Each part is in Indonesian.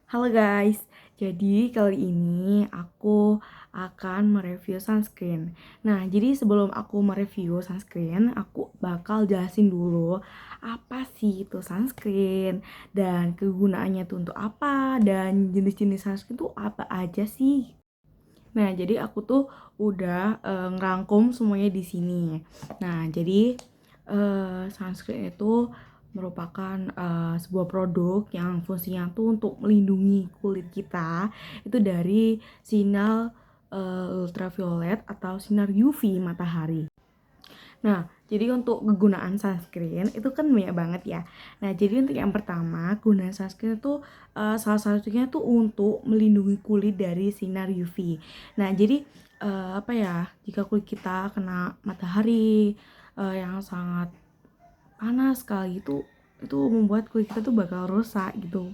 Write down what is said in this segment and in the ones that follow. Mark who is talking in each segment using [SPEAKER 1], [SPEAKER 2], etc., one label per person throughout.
[SPEAKER 1] Halo guys, jadi kali ini aku akan mereview sunscreen. Nah, jadi sebelum aku mereview sunscreen, aku bakal jelasin dulu apa sih itu sunscreen dan kegunaannya tuh untuk apa dan jenis-jenis sunscreen tuh apa aja sih. Nah, jadi aku tuh udah ngerangkum semuanya di sini. Nah, jadi sunscreen itu merupakan sebuah produk yang fungsinya tuh untuk melindungi kulit kita itu dari sinar ultraviolet atau sinar UV matahari. Nah, jadi untuk kegunaan sunscreen itu kan banyak banget ya. Nah, jadi untuk yang pertama, gunaan sunscreen itu salah satunya tuh untuk melindungi kulit dari sinar UV. Nah, jadi apa ya? Jika kulit kita kena matahari yang sangat panas sekali itu membuat kulit kita tuh bakal rusak gitu.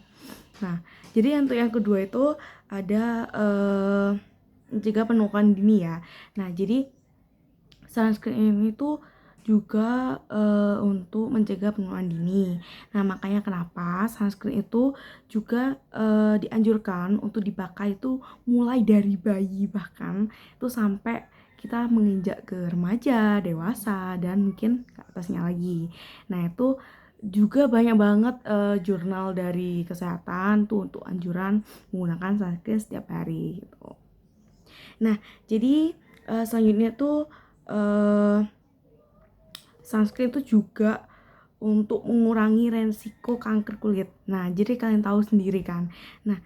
[SPEAKER 1] Nah, jadi untuk yang kedua itu ada mencegah penuaan dini ya. Nah, jadi sunscreen ini tuh juga untuk mencegah penuaan dini. Nah, makanya kenapa sunscreen itu juga dianjurkan untuk dipakai itu mulai dari bayi bahkan itu sampai kita menginjak ke remaja, dewasa, dan mungkin ke atasnya lagi. Nah, itu juga banyak banget jurnal dari kesehatan tuh untuk anjuran menggunakan sunscreen setiap hari gitu. Nah, jadi selanjutnya tuh uh, sunscreen itu juga untuk mengurangi resiko kanker kulit. Nah, jadi kalian tahu sendiri kan. Nah,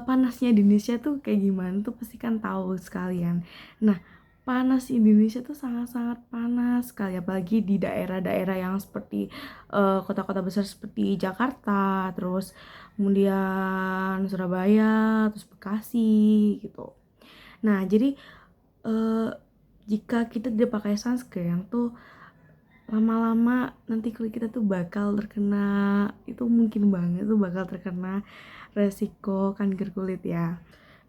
[SPEAKER 1] panasnya di Indonesia tuh kayak gimana tuh pasti kan tahu sekalian. Nah, panas di Indonesia tuh sangat-sangat panas sekali, apalagi di daerah-daerah yang seperti kota-kota besar seperti Jakarta, terus kemudian Surabaya, terus Bekasi gitu. Nah, jadi eh, jika kita tidak pakai sunscreen tuh lama-lama nanti kulit kita tuh bakal terkena, itu mungkin banget tuh bakal terkena resiko kanker kulit ya.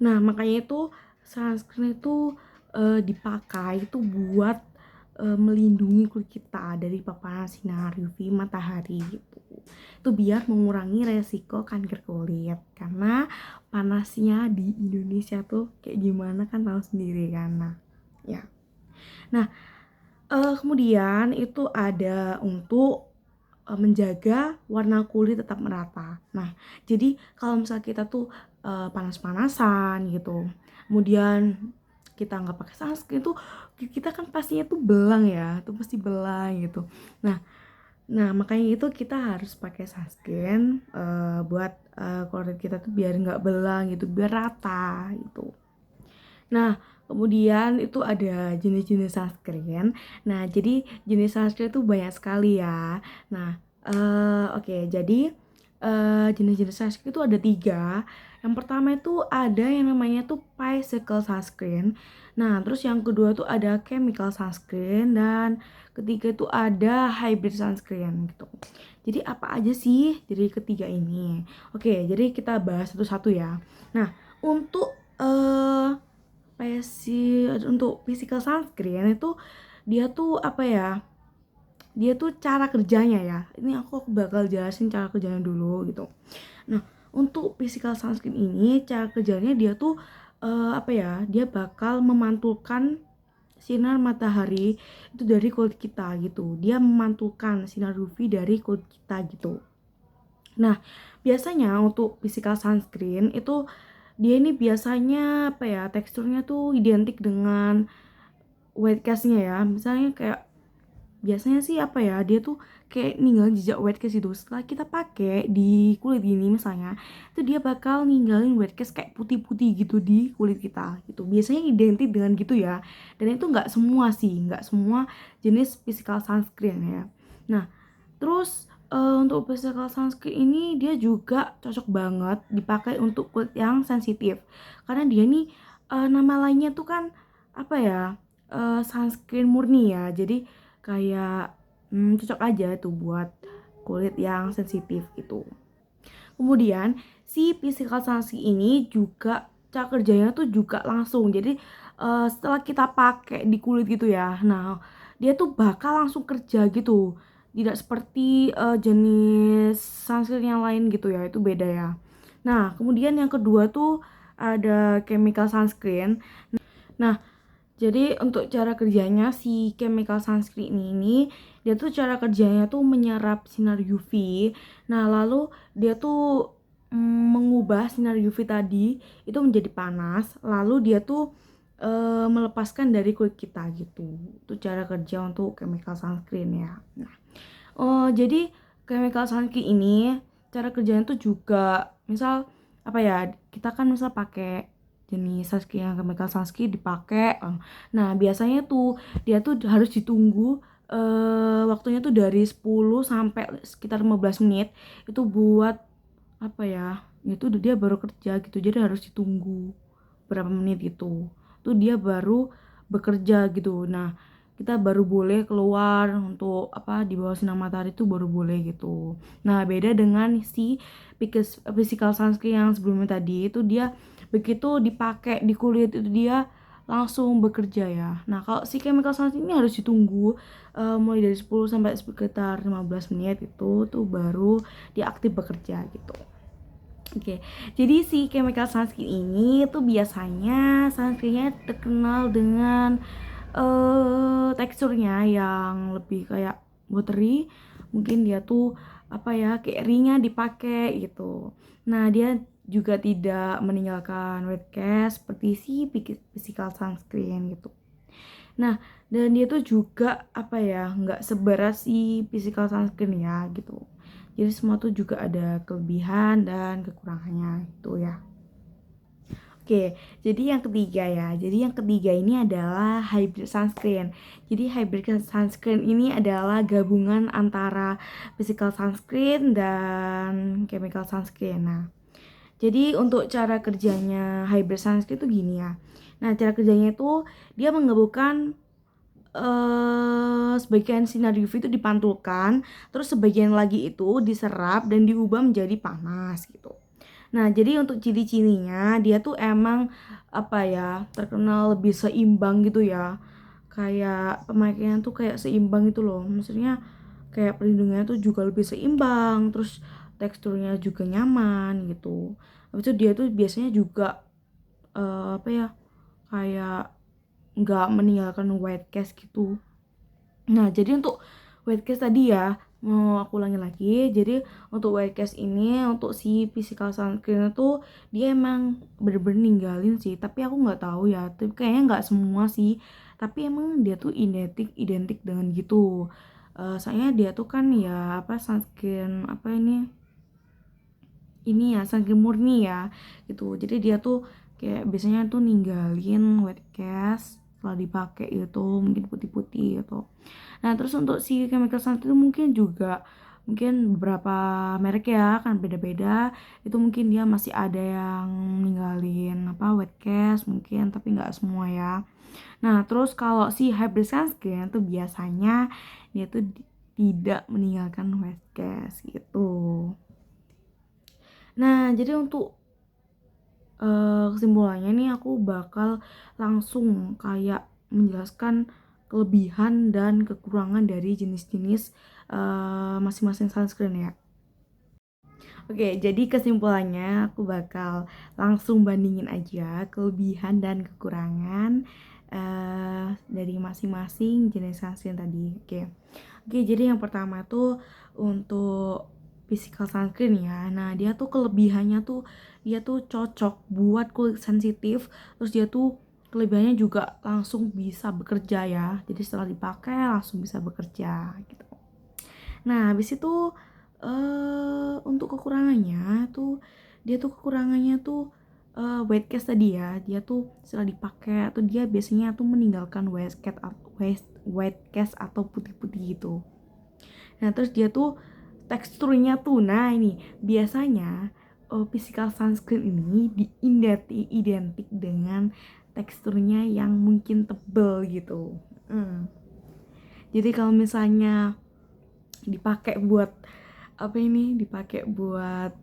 [SPEAKER 1] Nah, makanya itu sunscreen itu dipakai itu buat melindungi kulit kita dari paparan sinar UV matahari gitu. Itu biar mengurangi resiko kanker kulit karena panasnya di Indonesia tuh kayak gimana kan tahu sendiri kan. Nah, ya. Nah, kemudian itu ada untuk menjaga warna kulit tetap merata. Nah, jadi kalau misalnya kita tuh panas-panasan gitu, kemudian kita nggak pakai sunscreen tuh kita kan pastinya tuh belang ya, tuh pasti belang gitu. Nah, makanya itu kita harus pakai sunscreen buat kulit kita tuh biar nggak belang gitu, biar rata gitu. Nah, kemudian itu ada jenis-jenis sunscreen. Nah, jadi jenis sunscreen itu banyak sekali ya. Nah, oke, jadi jenis-jenis sunscreen itu ada 3. Yang pertama itu ada yang namanya tuh physical sunscreen. Nah, terus yang kedua tuh ada chemical sunscreen dan ketiga itu ada hybrid sunscreen gitu. Jadi apa aja sih dari ketiga ini? Oke, jadi kita bahas satu-satu ya. Nah, untuk untuk physical sunscreen itu dia tuh apa ya, dia tuh cara kerjanya ya, ini aku bakal jelasin cara kerjanya dulu gitu. Nah, untuk physical sunscreen ini cara kerjanya dia tuh apa ya, dia bakal memantulkan sinar matahari itu dari kulit kita gitu, dia memantulkan sinar UV dari kulit kita gitu. Nah, biasanya untuk physical sunscreen itu dia ini biasanya apa ya, teksturnya tuh identik dengan white cast-nya ya. Misalnya kayak biasanya sih apa ya, dia tuh kayak ninggalin jejak white cast itu. Setelah kita pakai di kulit gini misalnya, itu dia bakal ninggalin white cast kayak putih-putih gitu di kulit kita gitu. Biasanya identik dengan gitu ya. Dan itu nggak semua sih, nggak semua jenis physical sunscreen ya. Nah, terus untuk physical sunscreen ini dia juga cocok banget dipakai untuk kulit yang sensitif. Karena dia nih nama lainnya tuh kan apa ya? Sunscreen murni ya. Jadi kayak cocok aja tuh buat kulit yang sensitif gitu. Kemudian si physical sunscreen ini juga cara kerjanya tuh juga langsung. Jadi setelah kita pakai di kulit gitu ya, nah dia tuh bakal langsung kerja gitu. Tidak seperti jenis sunscreen yang lain gitu ya, itu beda ya. Nah, kemudian yang kedua tuh ada chemical sunscreen. Nah, jadi untuk cara kerjanya si chemical sunscreen ini dia tuh cara kerjanya tuh menyerap sinar UV. Nah, lalu dia tuh mengubah sinar UV tadi itu menjadi panas, lalu dia tuh melepaskan dari kulit kita gitu. Itu cara kerja untuk chemical sunscreen ya. Nah, jadi chemical sunscreen ini cara kerjanya tuh juga misal apa ya, kita kan misal pakai jenis sunscreen yang chemical sunscreen dipakai. Nah, biasanya tuh dia tuh harus ditunggu waktunya tuh dari 10 sampai sekitar 15 menit itu buat apa ya? Itu dia baru kerja gitu. Jadi harus ditunggu berapa menit gitu. Tuh dia baru bekerja gitu. Nah, kita baru boleh keluar untuk apa di bawah sinar matahari itu baru boleh gitu. Nah, beda dengan si physical sunscreen yang sebelumnya tadi itu dia begitu dipakai di kulit itu dia langsung bekerja ya. Nah, kalau si chemical sunscreen ini harus ditunggu mulai dari 10 sampai sekitar 15 menit itu tuh baru dia aktif bekerja gitu. Oke, jadi si chemical sunscreen ini tuh biasanya sunscreennya terkenal dengan teksturnya yang lebih kayak watery, mungkin dia tuh apa ya kayak ringan dipakai gitu. Nah, dia juga tidak meninggalkan white cast seperti si physical sunscreen gitu. Nah, dan dia tuh juga apa ya nggak seberat si physical sunscreen ya gitu. Jadi semua tuh juga ada kelebihan dan kekurangannya gitu ya. Oke, jadi yang ketiga ya. Jadi yang ketiga ini adalah hybrid sunscreen. Jadi hybrid sunscreen ini adalah gabungan antara physical sunscreen dan chemical sunscreen. Nah, jadi untuk cara kerjanya hybrid sunscreen itu gini ya. Nah, cara kerjanya itu dia menggabungkan sebagian sinar UV itu dipantulkan, terus sebagian lagi itu diserap dan diubah menjadi panas gitu. Nah, jadi untuk ciri-cirinya dia tuh emang apa ya, terkenal lebih seimbang gitu ya. Kayak pemakaian tuh kayak seimbang itu loh. Maksudnya kayak perlindungannya tuh juga lebih seimbang, terus teksturnya juga nyaman gitu. Habis itu dia tuh biasanya juga apa ya, kayak nggak meninggalkan white cast gitu. Nah, jadi untuk white cast tadi ya, mau aku ulangi lagi. Jadi untuk white cast ini untuk si physical sunscreen itu dia emang bener-bener ninggalin sih. Tapi aku nggak tahu ya. Tapi kayaknya nggak semua sih. Tapi emang dia tuh identik identik dengan gitu. Soalnya dia tuh kan ya apa sunscreen apa ini ya sunscreen murni ya gitu. Jadi dia tuh kayak biasanya tuh ninggalin white cast setelah dipakai gitu mungkin putih-putih gitu. Nah, terus untuk si chemical sunscreen itu mungkin juga mungkin beberapa merek ya kan beda-beda. Itu mungkin dia masih ada yang ninggalin apa white cast mungkin tapi nggak semua ya. Nah, terus kalau si hybrid sunscreen tuh biasanya dia tuh tidak meninggalkan white cast gitu. Nah, jadi untuk kesimpulannya nih aku bakal langsung kayak menjelaskan kelebihan dan kekurangan dari jenis-jenis masing-masing sunscreen ya. Oke, jadi kesimpulannya aku bakal langsung bandingin aja kelebihan dan kekurangan dari masing-masing jenis sunscreen tadi. Oke, jadi yang pertama tuh untuk physical sunscreen ya. Nah, dia tuh kelebihannya tuh dia tuh cocok buat kulit sensitif. Terus dia tuh kelebihannya juga langsung bisa bekerja ya. Jadi setelah dipakai langsung bisa bekerja gitu. Nah, habis itu untuk kekurangannya tuh dia tuh kekurangannya tuh white cast tadi ya. Dia tuh setelah dipakai tuh dia biasanya tuh meninggalkan white cast atau putih-putih gitu. Nah, terus dia tuh teksturnya tuh nah ini biasanya physical sunscreen ini identik dengan teksturnya yang mungkin tebel gitu. Jadi kalau misalnya dipakai buat apa ini dipakai buat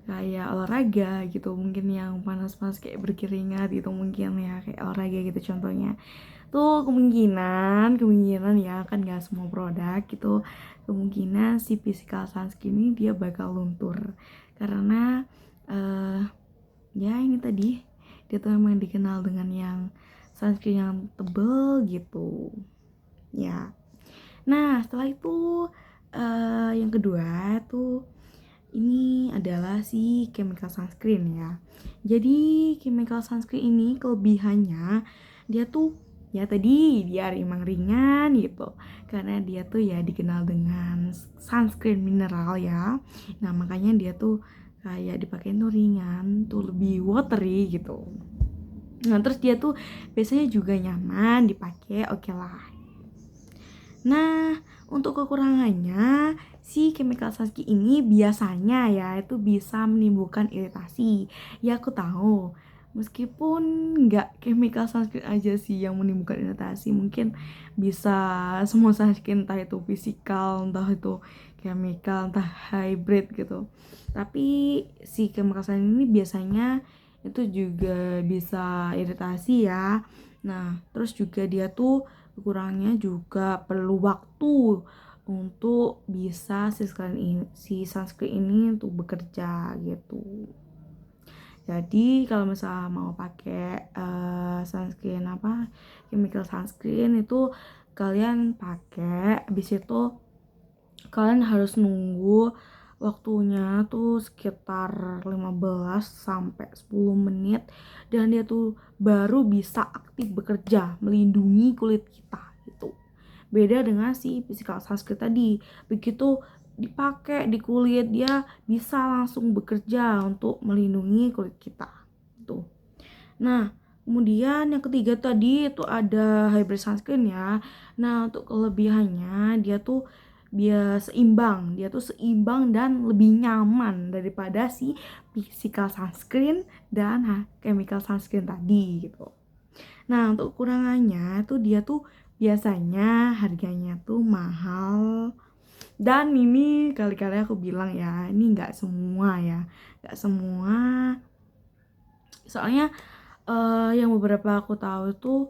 [SPEAKER 1] kayak olahraga gitu mungkin yang panas-panas kayak berkeringat gitu mungkin ya kayak olahraga gitu contohnya tuh kemungkinan ya kan gak semua produk gitu kemungkinan si physical sunscreen ini dia bakal luntur karena eh ya ini tadi dia tuh memang dikenal dengan yang sunscreen yang tebel gitu ya. Nah setelah itu yang kedua tuh ini adalah si chemical sunscreen ya. Jadi chemical sunscreen ini kelebihannya dia tuh ya tadi dia emang ringan gitu. Karena dia tuh ya dikenal dengan sunscreen mineral ya. Nah makanya dia tuh kayak dipakai tuh ringan, tuh lebih watery gitu. Nah terus dia tuh biasanya juga nyaman dipakai, oke lah. Nah, untuk kekurangannya, si chemical sunscreen ini biasanya ya itu bisa menimbulkan iritasi. Ya aku tahu, meskipun nggak chemical sunscreen aja sih yang menimbulkan iritasi, mungkin bisa semua sunscreen entah itu fisikal, entah itu chemical, entah hybrid gitu. Tapi si chemical sunscreen ini biasanya itu juga bisa iritasi ya. Nah, terus juga dia tuh kurangnya juga perlu waktu untuk bisa si sunscreen ini untuk bekerja gitu. Jadi kalau misalnya mau pakai sunscreen apa chemical sunscreen itu kalian pakai, habis itu kalian harus nunggu waktunya tuh sekitar 15 sampai 10 menit dan dia tuh baru bisa aktif bekerja melindungi kulit kita gitu. Beda dengan si physical sunscreen tadi. Begitu dipakai di kulit dia bisa langsung bekerja untuk melindungi kulit kita. Tuh. Nah, kemudian yang ketiga tadi itu ada hybrid sunscreen ya. Nah, untuk kelebihannya dia tuh seimbang dan lebih nyaman daripada si physical sunscreen dan chemical sunscreen tadi gitu. Nah, untuk kekurangannya tuh dia tuh biasanya harganya tuh mahal. Dan ini kali-kali aku bilang ya, ini nggak semua ya, nggak semua. Soalnya yang beberapa aku tahu itu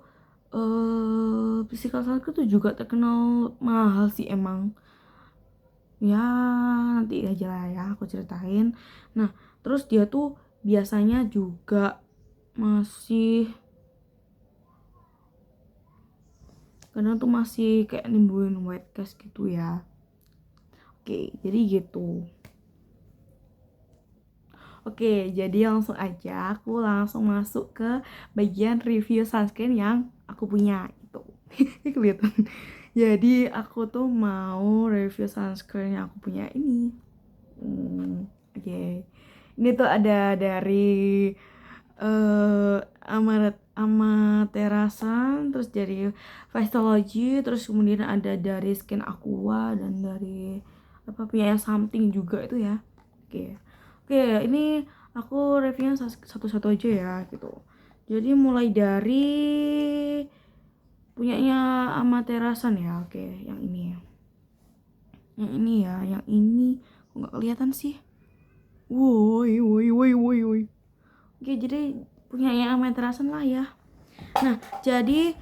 [SPEAKER 1] physical sunscreen tuh juga terkenal mahal sih emang. Ya nanti aja lah ya aku ceritain. Nah terus dia tuh biasanya juga masih kadang tuh masih kayak nimbulin white cast gitu ya. Oke jadi gitu. Oke, jadi langsung aja aku langsung masuk ke bagian review sunscreen yang aku punya itu. Ini kelihatan. Jadi aku tuh mau review sunscreen yang aku punya ini. Oke. Ini tuh ada dari Amaterasan, terus dari Vistology, terus kemudian ada dari Skin Aqua dan dari apa punya something juga itu ya. Oke. Oke, ini aku reviewnya satu-satu aja ya gitu. Jadi mulai dari punyanya Amaterasan ya. Oke, yang ini ya. Yang ini ya, yang ini kok nggak kelihatan sih. Woi, woi, woi, woi, woi. Oke, jadi punyanya Amaterasan lah ya. Nah, jadi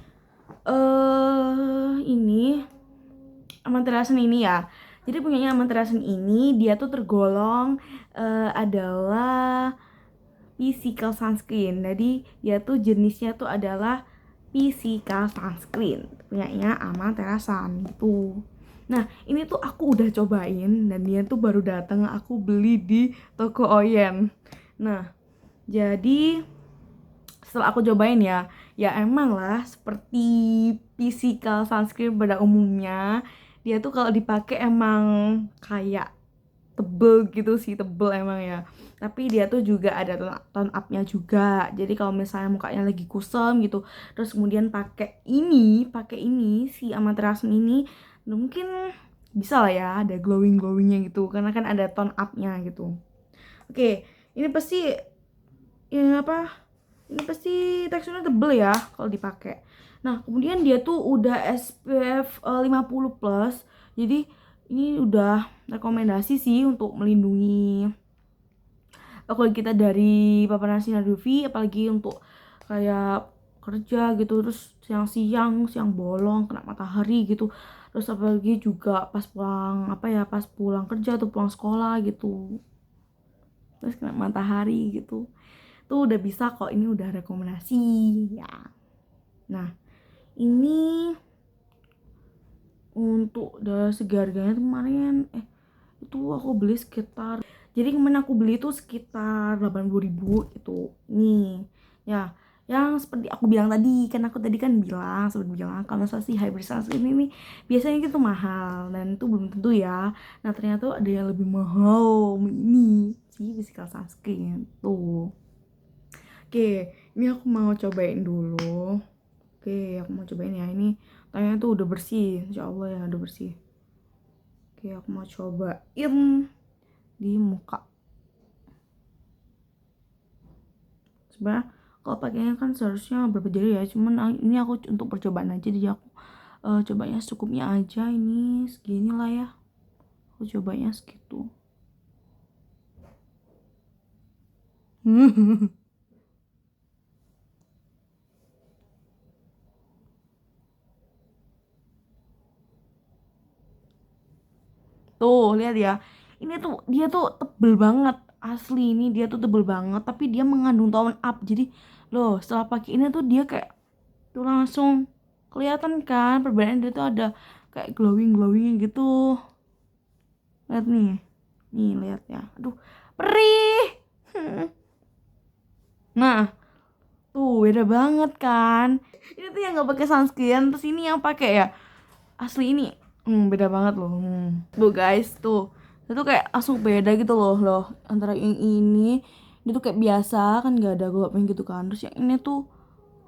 [SPEAKER 1] ini Amaterasan ini ya. Jadi punyanya Amaterasan ini dia tuh tergolong adalah physical sunscreen. Jadi dia tuh jenisnya tuh adalah physical sunscreen. Punyanya Amaterasan gitu. Nah, ini tuh aku udah cobain dan dia tuh baru datang aku beli di toko Oyen. Nah, jadi setelah aku cobain ya emang lah seperti physical sunscreen pada umumnya. Dia tuh kalau dipakai emang kayak tebel gitu sih, tebel emang ya. Tapi dia tuh juga ada tone up-nya juga. Jadi kalau misalnya mukanya lagi kusam gitu, terus kemudian pakai ini si Amaterasu ini, mungkin bisa lah ya ada glowingnya gitu karena kan ada tone up-nya gitu. Oke, ini pasti ya apa? Ini pasti teksturnya tebel ya kalau dipakai. Nah, kemudian dia tuh udah SPF 50 plus. Jadi ini udah rekomendasi sih untuk melindungi kulit kita dari paparan sinar UV, apalagi untuk kayak kerja gitu, terus siang bolong kena matahari gitu. Terus apalagi juga pas pulang kerja atau pulang sekolah gitu. terus kena matahari gitu. Tuh udah bisa kok, ini udah rekomendasi ya. Nah, ini untuk dari segi harganya kemarin itu aku beli sekitar, jadi kemarin aku beli itu sekitar 80.000 itu. Nih ya, yang seperti aku bilang tadi, kan aku tadi kan bilang, seperti bilang kalau sih hybrid sunscreen ini biasanya gitu mahal, dan itu belum tentu ya. Nah ternyata ada yang lebih mahal, ini si physical sunscreen tuh. Oke, ini aku mau cobain dulu. Oke, aku mau cobain ya. Ini tangannya tuh udah bersih, insya Allah ya udah bersih. Oke, aku mau cobain di muka. Sebenarnya kalau pakainya kan seharusnya berapa jari ya, cuman ini aku untuk percobaan aja, jadi aku cobanya secukupnya aja. Ini segini lah ya, aku cobanya segitu. Tuh lihat ya, ini tuh dia tuh tebel banget, asli ini dia tuh tebel banget, tapi dia mengandung tone up. Jadi loh, setelah pakai ini tuh dia kayak tuh langsung kelihatan kan perbedaan, dia tuh ada kayak glowing gitu. Lihat nih lihat ya, aduh perih. Nah tuh beda banget kan, ini tuh yang nggak pakai sunscreen, terus ini yang pakai ya, asli ini beda banget loh. Tuh guys, tuh itu kayak langsung beda gitu loh antara yang ini tuh kayak biasa kan nggak ada glow up gitu kan, terus yang ini tuh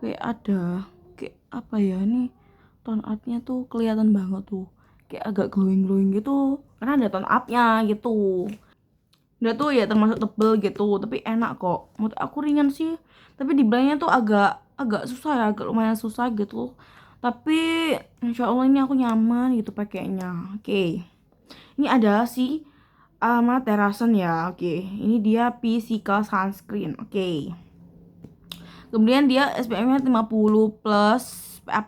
[SPEAKER 1] kayak ada kayak apa ya, nih tone up-nya tuh kelihatan banget tuh, kayak agak glowing gitu karena ada tone up-nya gitu. Dia tuh ya termasuk tebel gitu, tapi enak kok. Menurut aku ringan sih, tapi dibilangnya tuh agak agak susah ya, agak lumayan susah gitu. Tapi insya Allah ini aku nyaman gitu pakainya. Oke, ini ada sih Amaterasen ya. Oke, ini dia physical sunscreen. Oke, kemudian dia SPF-nya 50 plus, PA++.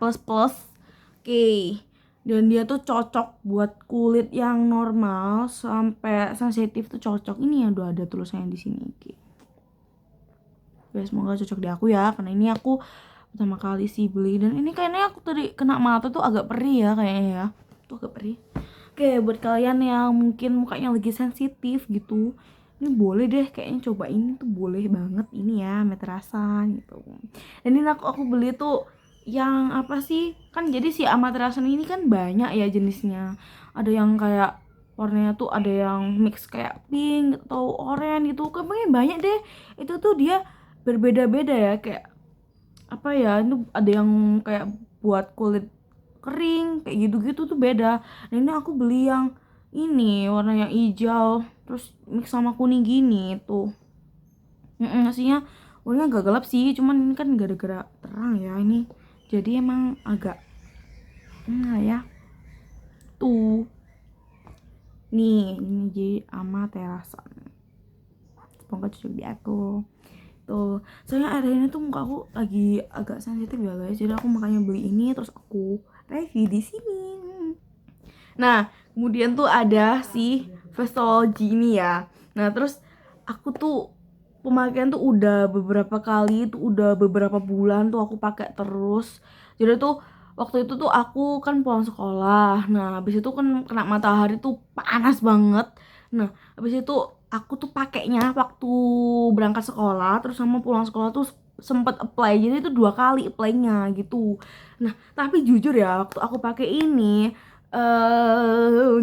[SPEAKER 1] Oke, dan dia tuh cocok buat kulit yang normal sampai sensitif tuh cocok. Ini ya udah ada tulisannya di sini. Oke. Ya, semoga cocok di aku ya, karena ini aku pertama kali sih beli, dan ini kayaknya aku tadi kena mata tuh agak perih ya kayaknya ya. Tuh agak perih. Oke, buat kalian yang mungkin mukanya lagi sensitif gitu, ini boleh deh kayaknya coba, ini tuh boleh banget ini ya, Amaterasen gitu. Dan ini aku beli tuh yang apa sih, kan jadi si Amaterasen ini kan banyak ya jenisnya, ada yang kayak warnanya tuh ada yang mix kayak pink atau oranye gitu, kayaknya banyak deh. Itu tuh dia berbeda-beda ya, kayak apa ya, itu ada yang kayak buat kulit kering kayak gitu-gitu tuh beda. Nah ini aku beli yang ini warna yang hijau terus mix sama kuning gini tuh. Aslinya warnanya agak gelap sih, cuman ini kan gara-gara terang ya ini, jadi emang agak ya tuh. Nih ini jadi Amaterasen, semoga cocok di aku tuh. Soalnya akhir ini tuh muka aku lagi agak sensitif ya guys, jadi aku makanya beli ini terus aku review di sini. Nah kemudian tuh ada si Vestology ini ya. Nah terus aku tuh pemakaian tuh udah beberapa kali, tuh udah beberapa bulan tuh aku pakai terus. Jadi tuh waktu itu tuh aku kan pulang sekolah, nah habis itu kan kena matahari tuh panas banget. Nah habis itu aku tuh pakainya waktu berangkat sekolah terus sama pulang sekolah tuh sempet apply, jadi itu 2 kali apply-nya gitu. Nah tapi jujur ya, waktu aku pakai ini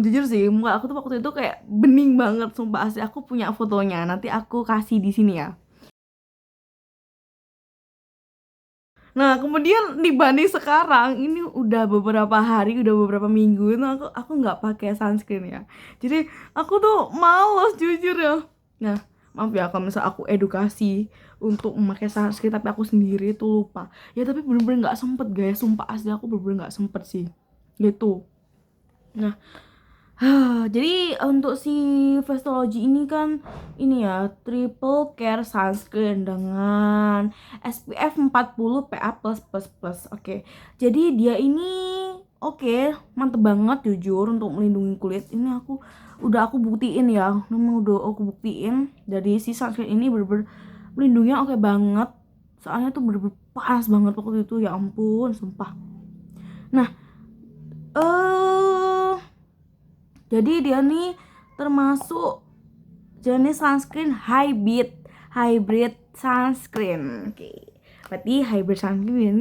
[SPEAKER 1] jujur sih muka aku tuh waktu itu kayak bening banget, sumpah asli. Aku punya fotonya, nanti aku kasih di sini ya. Nah, kemudian dibanding sekarang, ini udah beberapa hari, udah beberapa minggu itu aku nggak pakai sunscreen ya. Jadi aku tuh males jujur ya. Nah, maaf ya kalau misal aku edukasi untuk memakai sunscreen tapi aku sendiri tuh lupa. Ya tapi bener-bener nggak sempet guys, sumpah asli aku bener-bener nggak sempet sih. Gitu. Nah, jadi untuk si Vestology ini kan ini ya triple care sunscreen dengan SPF 40 PA++. Oke. Jadi dia ini oke, mantep banget jujur untuk melindungi kulit. Ini udah aku buktiin ya, memang udah aku buktiin dari si sunscreen ini bener-bener melindunginya oke banget. Soalnya tuh bener-bener panas banget waktu itu, ya ampun, sumpah. Nah, eh jadi dia nih termasuk jenis sunscreen hybrid sunscreen. Oke. Berarti hybrid sunscreen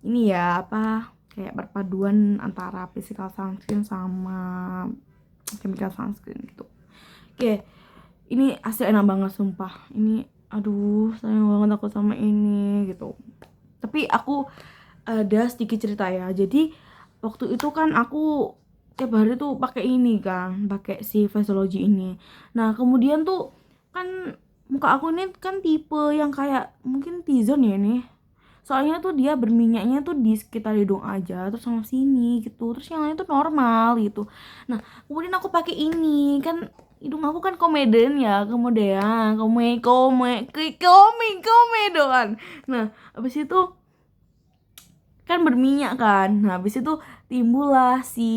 [SPEAKER 1] ini ya apa kayak perpaduan antara physical sunscreen sama chemical sunscreen gitu. Oke. Ini asli enak banget sumpah. Ini aduh, sayang banget aku sama ini gitu. Tapi aku ada sedikit cerita ya. Jadi waktu itu kan aku tiap hari tuh pakai ini kan, pakai si Faciology ini. Nah, kemudian tuh kan muka aku ini kan tipe yang kayak mungkin T-zone ya ini. Soalnya tuh dia berminyaknya tuh di sekitar hidung aja, terus sama sini gitu. Terus yang lain tuh normal gitu. Nah, kemudian aku pakai ini kan hidung aku kan komedian ya, kemudian komedoan. Nah, habis itu kan berminyak kan. Nah, habis itu timbullah si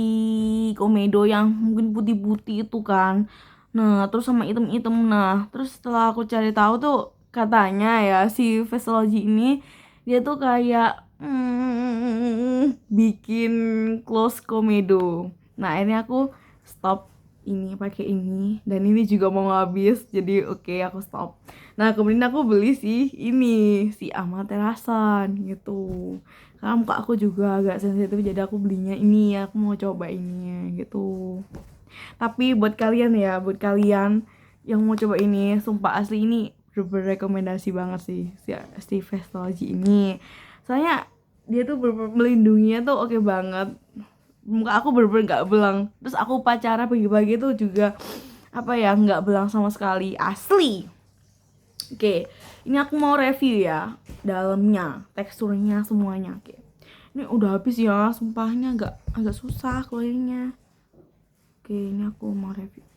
[SPEAKER 1] komedo yang mungkin putih-putih itu kan. Nah, terus sama item-item. Nah, terus setelah aku cari tahu tuh katanya ya si Faciology ini dia tuh kayak bikin close komedo. Nah, akhirnya aku stop ini pakai ini dan ini juga mau habis jadi oke, aku stop. Nah, kemudian aku beli si Amaterasan gitu karena muka aku juga agak sensitif, jadi aku belinya ini ya, aku mau coba ini gitu. Tapi buat kalian yang mau coba ini, sumpah asli ini berrekomendasi banget sih si Faciology ini. Soalnya dia tuh melindunginya tuh oke banget. Muka aku bener-bener gak belang. Terus aku upacara pagi-pagi tuh juga apa ya, nggak belang sama sekali, asli. Oke, ini aku mau review ya dalamnya, teksturnya, semuanya. Oke, ini udah habis ya, sumpahnya agak susah keluarnya. Oke, ini aku mau review.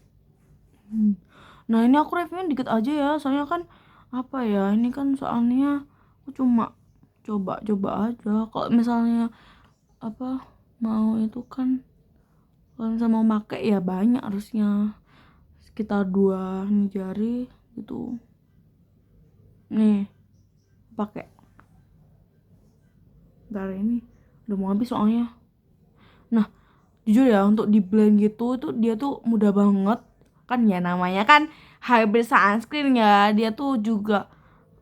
[SPEAKER 1] Nah, ini aku reviewnya dikit aja ya, soalnya kan apa ya, ini kan soalnya aku cuma coba-coba aja. Kalau misalnya apa mau itu kan, kalau misalnya mau pakai ya banyak, harusnya sekitar 2 nih jari gitu. Nih pakai, ntar ini udah mau habis soalnya. Nah, jujur ya untuk di blend gitu itu dia tuh mudah banget kan ya, namanya kan hybrid sunscreen ya, dia tuh juga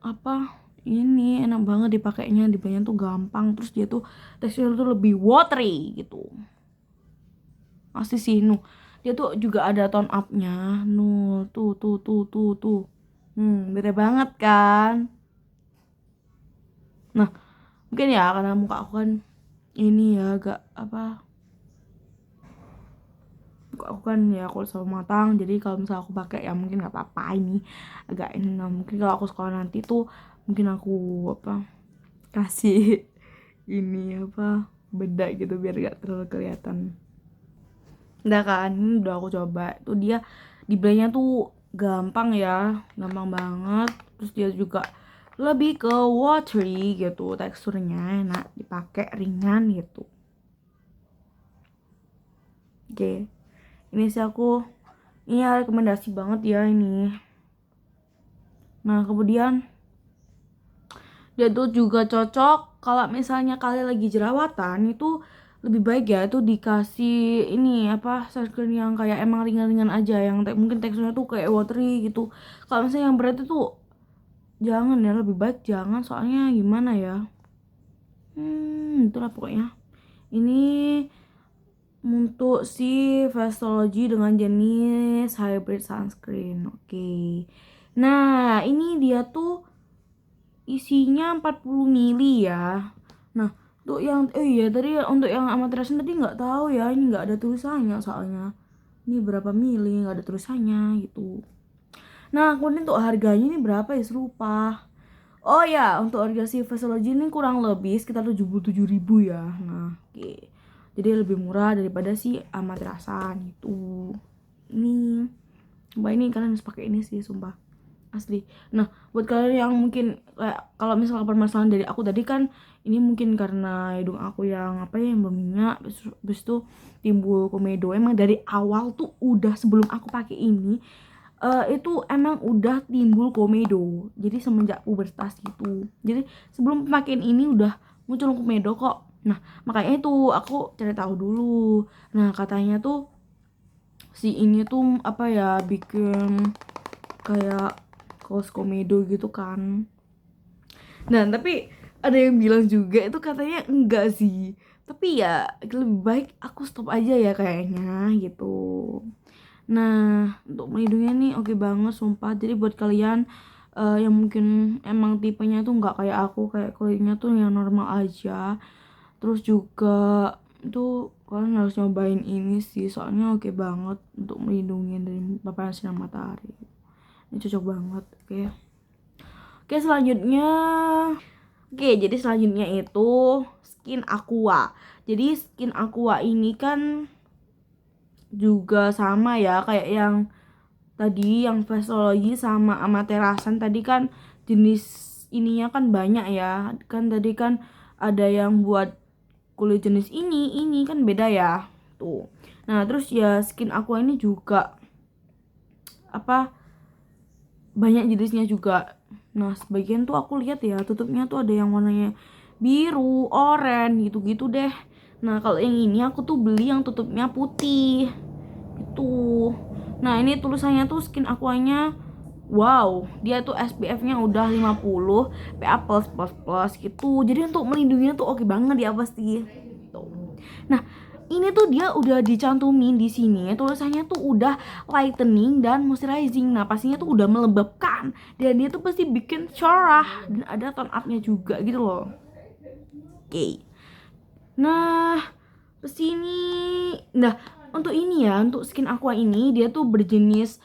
[SPEAKER 1] apa ini enak banget dipakainya, di blendnya tuh gampang, terus dia tuh teksturnya tuh lebih watery gitu. Masih sih dia tuh juga ada tone up-nya. Tuh. Beda banget kan. Nah, mungkin ya karena muka aku kan ini ya agak apa, aku kan ya kulit sama matang, jadi kalau misalnya aku pakai ya mungkin nggak apa-apa, ini agak ini. Nah, mungkin kalau aku sekolah nanti tuh mungkin aku apa kasih ini apa beda gitu biar gak terlalu kelihatan. Udah kan, ini udah aku coba tuh, dia di blendnya tuh gampang ya, gampang banget. Terus dia juga lebih ke watery gitu, teksturnya enak dipakai, ringan gitu. Oke, ini sih ini rekomendasi banget ya ini. Nah, kemudian dia tuh juga cocok kalau misalnya kalian lagi jerawatan, itu lebih baik ya itu dikasih ini apa sunscreen yang kayak emang ringan-ringan aja, yang mungkin teksturnya tuh kayak watery gitu. Kalau misalnya yang berat itu jangan ya, lebih baik jangan, soalnya gimana ya, itulah pokoknya. Ini untuk si Faciology dengan jenis hybrid sunscreen. Oke. Nah, ini dia tuh isinya 40 mili ya. Nah, untuk yang iya tadi untuk yang Amaterasu tadi nggak tahu ya, ini nggak ada tulisannya soalnya. Ini berapa mili nggak ada tulisannya gitu. Nah, kemudian untuk harganya ini berapa ya, serupa. Oh ya, untuk harga si Faciology ini kurang lebih sekitar 77.000 ya. Nah, oke. Jadi lebih murah daripada si Amaterasan itu. Ini, sumpah ini kalian harus pakai ini sih, sumpah. asli. Nah, buat kalian yang mungkin kayak kalau misalnya permasalahan dari aku tadi kan, ini mungkin karena hidung aku yang apa ya, yang berminyak, terus tuh timbul komedo. Emang dari awal tuh udah sebelum aku pakai ini itu emang udah timbul komedo. Jadi semenjak pubertas gitu. Jadi sebelum pemakaian ini udah muncul komedo kok. Nah, makanya itu aku cari tahu dulu. Nah, katanya tuh si ini tuh apa ya, bikin kayak kaos komedo gitu kan. Nah, tapi ada yang bilang juga itu katanya enggak sih. Tapi ya lebih baik aku stop aja ya kayaknya gitu. Nah, untuk melindungi nih oke banget sumpah. Jadi buat kalian yang mungkin emang tipenya tuh nggak kayak aku, kayak kulitnya tuh yang normal aja. Terus juga itu kalian harus nyobain ini sih, soalnya oke banget untuk melindungi dari paparan sinar matahari. Ini cocok banget. Oke, selanjutnya. Oke, jadi selanjutnya itu Skin Aqua. Jadi Skin Aqua ini kan juga sama ya kayak yang tadi, yang Faciology sama Amaterasan tadi kan jenis ininya kan banyak ya. Kan tadi kan ada yang buat kulit jenis ini kan beda ya. Tuh. Nah, terus ya Skin Aqua ini juga apa, banyak jenisnya juga. Nah, sebagian tuh aku lihat ya tutupnya tuh ada yang warnanya biru, oranye gitu-gitu deh. Nah, kalau yang ini aku tuh beli yang tutupnya putih itu. Nah, ini tulisannya tuh Skin Aquanya, wow, dia tuh SPF-nya udah 50, PA+++ gitu. Jadi untuk melindunginya tuh oke banget ya pasti. Tuh. Nah, ini tuh dia udah dicantumin di sini tulisannya tuh udah lightening dan moisturizing. Nah, pastinya tuh udah melembabkan dan dia tuh pasti bikin cerah dan ada tone up-nya juga gitu loh. Oke. Nah, kesini. Nah, untuk ini ya, untuk Skin Aqua ini dia tuh berjenis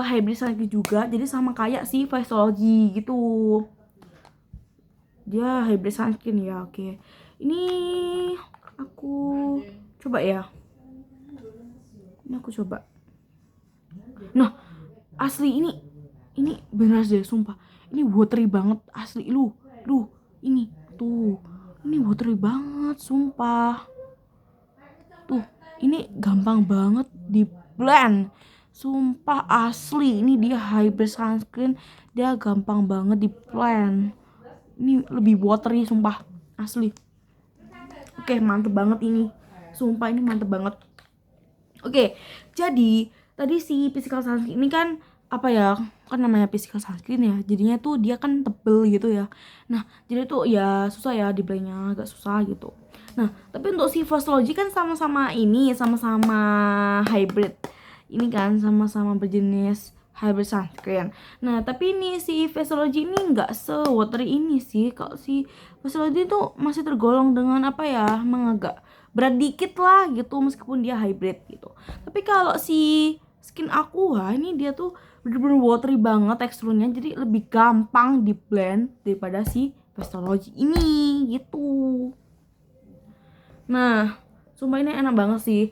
[SPEAKER 1] hybrid sunscreen juga. Jadi sama kayak si Faciology gitu. Dia hybrid sunscreen ya, oke. Ini aku coba ya. Ini aku coba. Nah, asli ini bener deh sumpah. Ini watery banget asli lu. Ini tuh. Ini watery banget sumpah. Tuh, ini gampang banget di blend. Sumpah asli, ini dia hybrid sunscreen, dia gampang banget di blend. Ini lebih watery sumpah, asli. Oke, mantep banget ini. Sumpah ini mantep banget. Oke, jadi tadi si physical sunscreen ini kan apa ya, kan namanya physical sunscreen ya, jadinya tuh dia kan tebel gitu ya. Nah, jadi tuh ya susah ya di blendnya, agak susah gitu. Nah, tapi untuk si Faciology kan sama-sama ini, sama-sama hybrid. Ini kan sama-sama berjenis hybrid sunscreen. Nah, tapi ini si Faciology ini nggak se-watery ini sih. Kalau si Faciology itu masih tergolong dengan apa ya, mengagak berat dikit lah gitu meskipun dia hybrid gitu. Tapi kalau si Skin Aqua ini dia tuh bener-bener watery banget teksturnya, jadi lebih gampang di blend daripada si Faciology ini gitu. Nah, sumpah ini enak banget sih.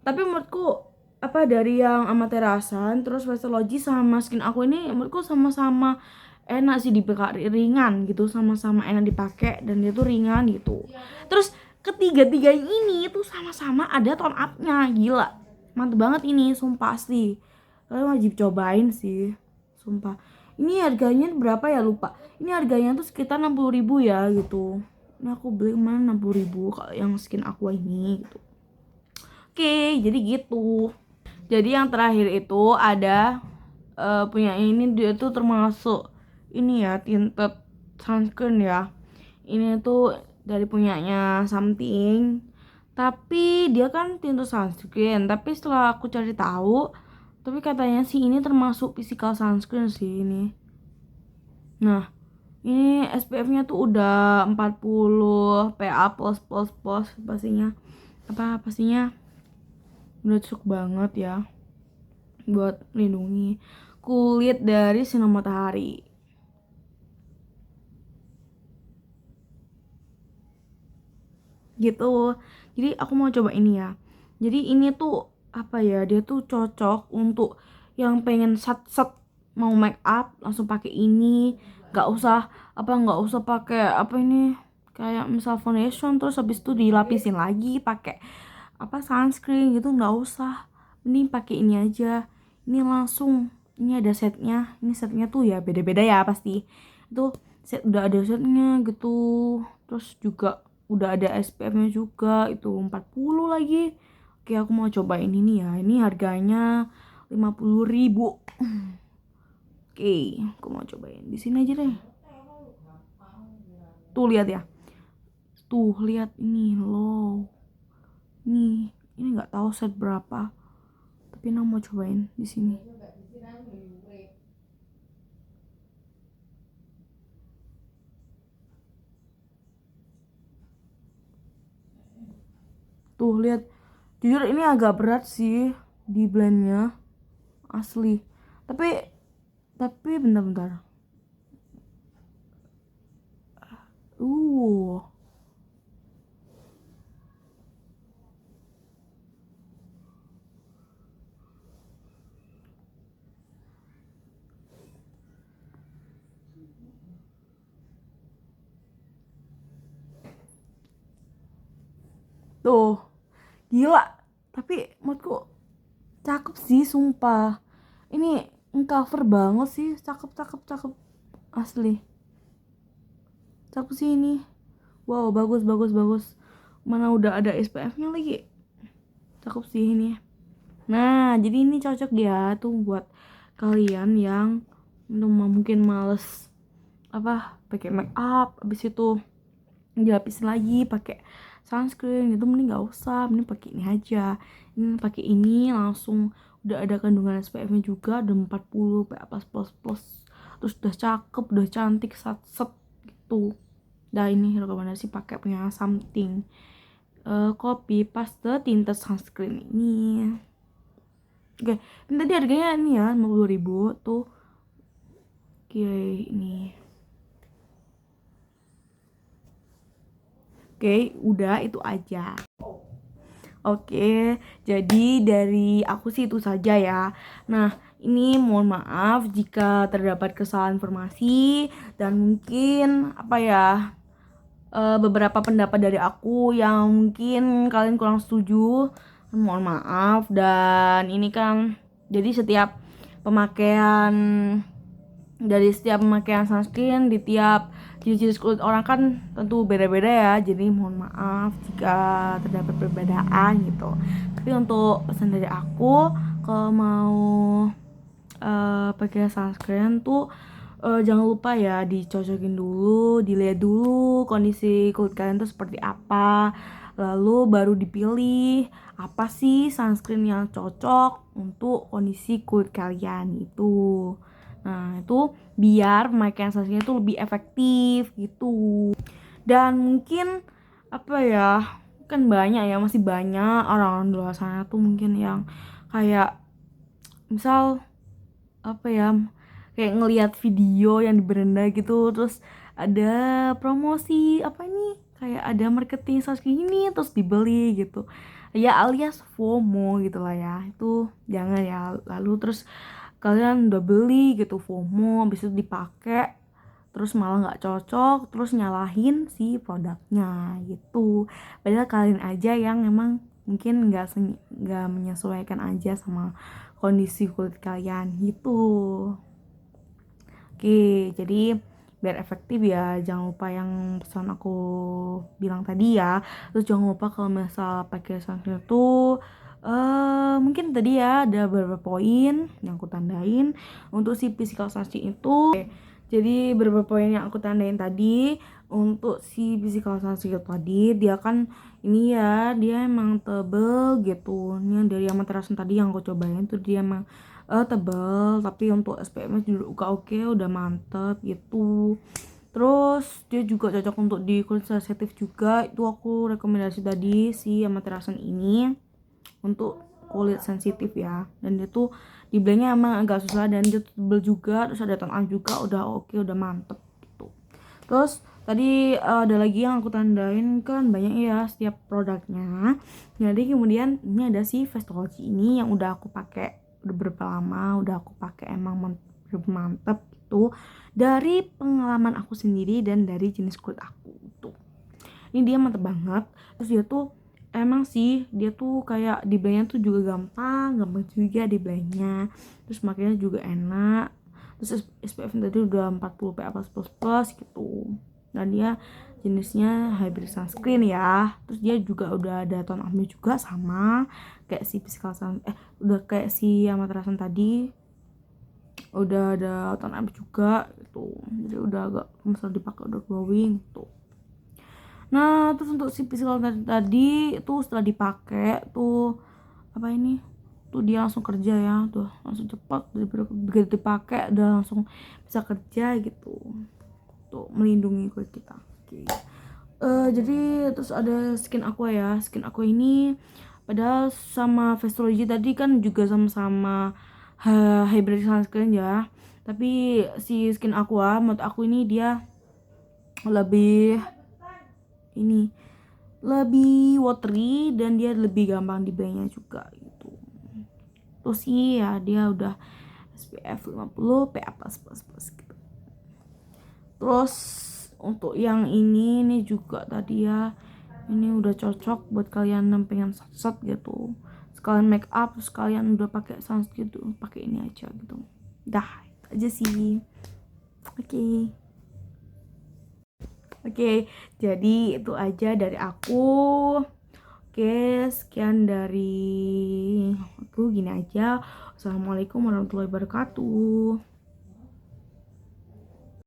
[SPEAKER 1] Tapi menurutku apa, dari yang Amaterasan terus Faciology sama Skin Aqua ini menurutku sama-sama enak sih, dipakai ringan gitu, sama-sama enak dipakai dan dia tuh ringan gitu. Terus ketiga-tiga ini tuh sama-sama ada tone up-nya, gila. Mantep banget ini, sumpah asli. Kalian wajib cobain sih, sumpah. Ini harganya berapa ya, lupa. Ini harganya tuh sekitar 60.000 ya gitu. Ini aku beli kemarin 60.000 kalau yang Skin Aqua ini gitu. Oke, jadi gitu. Jadi yang terakhir itu ada punya ini, dia tuh termasuk ini ya, tinted sunscreen ya. Ini tuh dari punyanya Something, tapi dia kan tinted sunscreen, tapi setelah aku cari tahu, tapi katanya sih ini termasuk physical sunscreen sih ini. Nah, ini SPF-nya tuh udah 40 PA+++, pastinya udah cukup banget ya buat melindungi kulit dari sinar matahari gitu. Jadi aku mau coba ini ya. Jadi ini tuh apa ya, dia tuh cocok untuk yang pengen sat mau make up langsung pakai ini, nggak usah pakai apa ini, kayak misal foundation terus habis itu dilapisin lagi pakai apa sunscreen gitu, nggak usah. Mending pakai ini aja. Ini langsung, ini ada setnya. Ini setnya tuh ya beda-beda ya pasti. Itu set udah ada setnya gitu. Terus juga udah ada SPF-nya juga, itu 40 lagi. Oke, aku mau cobain ini ya. Ini harganya 50.000. Oke, aku mau cobain di sini aja deh. Tuh lihat ya. Tuh lihat ini loh. Ini nggak tahu set berapa. Tapi aku mau cobain di sini. Tuh lihat. Jujur ini agak berat sih di blendnya. Asli. Tapi bentar-bentar. Uh. Tuh. Gila. Tapi menurutku cakep sih sumpah. Ini cover banget sih. Cakep, cakep, cakep. Asli. Cakep sih ini. Wow, bagus, bagus, bagus. Mana udah ada SPF-nya lagi. Cakep sih ini. Nah, jadi ini cocok ya tuh buat kalian yang mungkin males apa pakai make up, habis itu dilapisin lagi pakai sunscreen gitu, mending nggak usah, mending pakai ini aja. Ini pakai ini langsung udah ada kandungan SPF-nya juga, ada 40 PA+++. Terus udah cakep, udah cantik, set gitu. Nah, ini rekomendasi pakai punya Something. Copy paste tinted sunscreen ini. Oke, ini tadi harganya ini ya 50.000 tuh. Oke, ini. Oke, udah itu aja. Oke, jadi dari aku sih itu saja ya. Nah, ini mohon maaf jika terdapat kesalahan informasi dan mungkin apa ya, beberapa pendapat dari aku yang mungkin kalian kurang setuju. Mohon maaf. Dan ini kan jadi pemakaian setiap pemakaian sunscreen di tiap jenis kulit orang kan tentu beda-beda ya, jadi mohon maaf jika terdapat perbedaan gitu. Tapi untuk pesan dari aku, kalau mau pakai sunscreen tuh jangan lupa ya dicocokin dulu, dilihat dulu kondisi kulit kalian tuh seperti apa, lalu baru dipilih apa sih sunscreen yang cocok untuk kondisi kulit kalian itu. Nah, itu biar pemakaian sunscreen itu lebih efektif gitu. Dan mungkin apa ya, kan banyak ya, masih banyak orang-orang di luar sana tuh mungkin yang kayak misal apa ya, kayak ngelihat video yang di beranda gitu, terus ada promosi apa ini, kayak ada marketing sunscreen ini terus dibeli gitu ya, alias FOMO gitu lah ya. Itu jangan ya. Lalu terus kalian udah beli gitu, FOMO, habis itu dipakai terus malah nggak cocok, terus nyalahin si produknya gitu. Padahal kalian aja yang emang mungkin nggak menyesuaikan aja sama kondisi kulit kalian gitu. Oke, jadi biar efektif ya, jangan lupa yang pesan aku bilang tadi ya. Terus jangan lupa kalau misal pakai sunscreen itu mungkin tadi ya ada beberapa poin yang aku tandain untuk si physical sunscreen itu. Jadi beberapa poin yang aku tandain tadi untuk si physical sunscreen tadi, dia kan ini ya, dia emang tebel gitu. Ini dari yang materasan tadi yang aku cobain tuh dia emang tebel, tapi untuk SPF-nya juga oke, udah mantep gitu. Terus dia juga cocok untuk di kulit sensitif juga. Itu aku rekomendasi tadi si Amaterasun ini untuk kulit sensitif ya. Dan dia tuh di blendnya emang agak susah dan dia tebel juga, terus ada tone up juga, udah oke, udah mantep gitu. Terus tadi ada lagi yang aku tandain, kan banyak ya setiap produknya. Jadi kemudian ini ada si Fastology ini yang udah aku pakai udah berapa lama, udah aku pakai emang mantap tuh dari pengalaman aku sendiri dan dari jenis kulit aku tuh. Ini dia mantep banget. Terus dia tuh emang sih dia tuh kayak di blendnya tuh juga gampang juga di blendnya. Terus makanya juga enak. Terus SPF tadi udah 40 PA++ gitu. Dan dia jenisnya hybrid sunscreen ya. Terus dia juga udah ada tone up-nya juga sama kayak si physical sun udah kayak si Amaterasu tadi. Udah ada tone up juga gitu. Jadi udah agak misal dipakai udah glowing tuh. Nah, terus untuk si physical tadi itu setelah dipakai tuh apa ini? Tuh dia langsung kerja ya, tuh langsung cepat begitu dipakai udah langsung bisa kerja gitu. Tuh melindungi kulit kita. Oke. Jadi terus ada skin aqua ya. Skin aqua ini padahal sama Faciology tadi kan juga sama-sama hybrid sunscreen ya. Tapi si skin aqua menurut aku ini dia lebih ini lebih watery dan dia lebih gampang diblendnya juga gitu. Terus sih ya dia udah SPF 50 PA++ gitu. Terus untuk yang ini nih juga tadi ya, ini udah cocok buat kalian yang pengen set gitu, sekalian make up, sekalian udah pakai sunscreen gitu, pakai ini aja gitu. Dah itu aja sih. Oke. Oke, jadi itu aja dari aku. Oke, sekian dari aku, gini aja. Assalamualaikum warahmatullahi wabarakatuh.